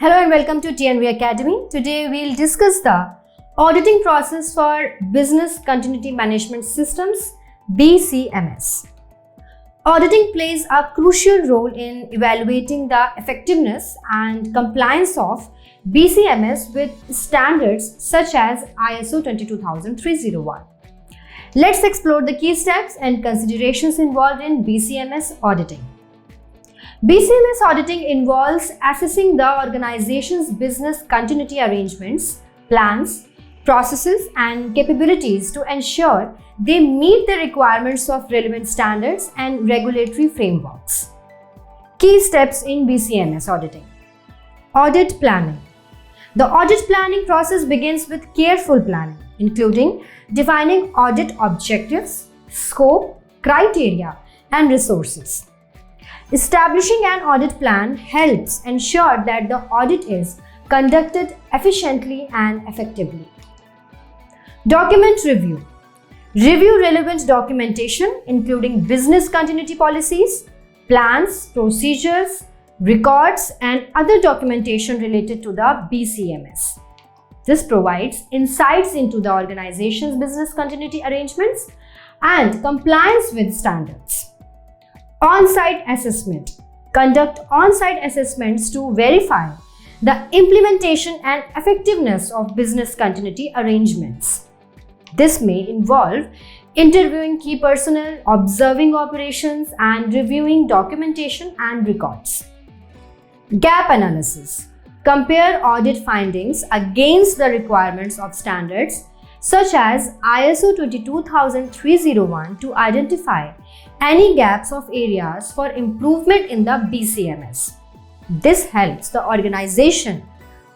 Hello and welcome to TNV Academy. Today we'll discuss the auditing process for Business Continuity Management Systems (BCMS). Auditing plays a crucial role in evaluating the effectiveness and compliance of BCMS with standards such as ISO 22301. Let's explore the key steps and considerations involved in BCMS auditing. BCMS auditing involves assessing the organization's business continuity arrangements, plans, processes, and capabilities to ensure they meet the requirements of relevant standards and regulatory frameworks. Key steps in BCMS auditing. Audit planning. The audit planning process begins with careful planning, including defining audit objectives, scope, criteria, and resources. Establishing an audit plan helps ensure that the audit is conducted efficiently and effectively. Document review. Review relevant documentation including business continuity policies, plans, procedures, records, and other documentation related to the BCMS. This provides insights into the organization's business continuity arrangements and compliance with standards. On-site assessment. Conduct on-site assessments to verify the implementation and effectiveness of business continuity arrangements. This may involve interviewing key personnel, observing operations, and reviewing documentation and records. Gap analysis. Compare audit findings against the requirements of standards such as ISO 22301 to identify any gaps of areas for improvement in the BCMS. This helps the organization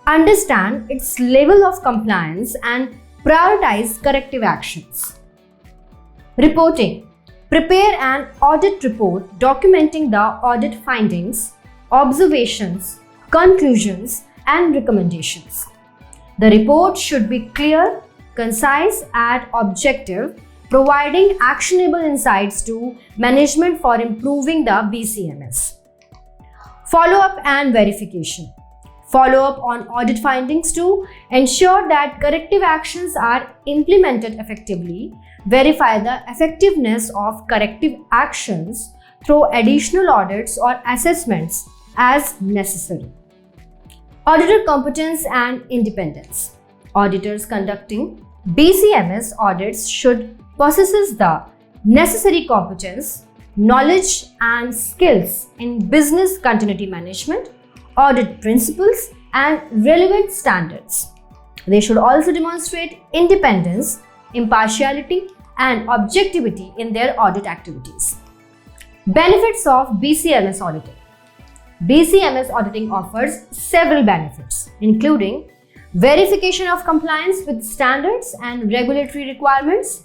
understand its level of compliance and prioritize corrective actions. Reporting. Prepare an audit report documenting the audit findings, observations, conclusions, and recommendations. The report should be clear, concise, and objective, providing actionable insights to management for improving the BCMS. Follow-up and verification. Follow up on audit findings to ensure that corrective actions are implemented effectively. Verify the effectiveness of corrective actions through additional audits or assessments as necessary. Auditor competence and independence. Auditors conducting BCMS audits should possess the necessary competence, knowledge, and skills in business continuity management, audit principles, and relevant standards. They should also demonstrate independence, impartiality, and objectivity in their audit activities. Benefits of BCMS auditing. BCMS auditing offers several benefits, including verification of compliance with standards and regulatory requirements,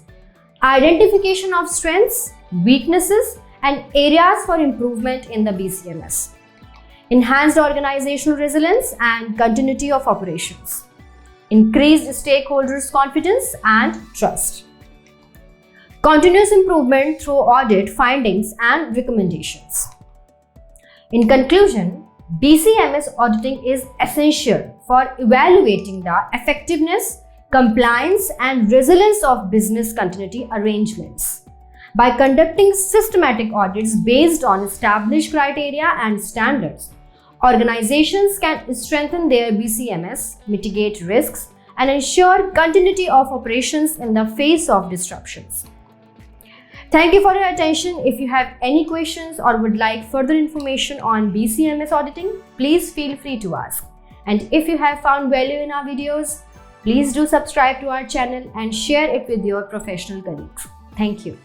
identification of strengths, weaknesses, and areas for improvement in the BCMS, enhanced organizational resilience and continuity of operations, increased stakeholders' confidence and trust, continuous improvement through audit findings and recommendations. In conclusion, BCMS auditing is essential for evaluating the effectiveness, compliance, and resilience of business continuity arrangements. By conducting systematic audits based on established criteria and standards, organizations can strengthen their BCMS, mitigate risks, and ensure continuity of operations in the face of disruptions. Thank you for your attention. If you have any questions or would like further information on BCMS auditing, please feel free to ask. And if you have found value in our videos, please do subscribe to our channel and share it with your professional colleagues. Thank you.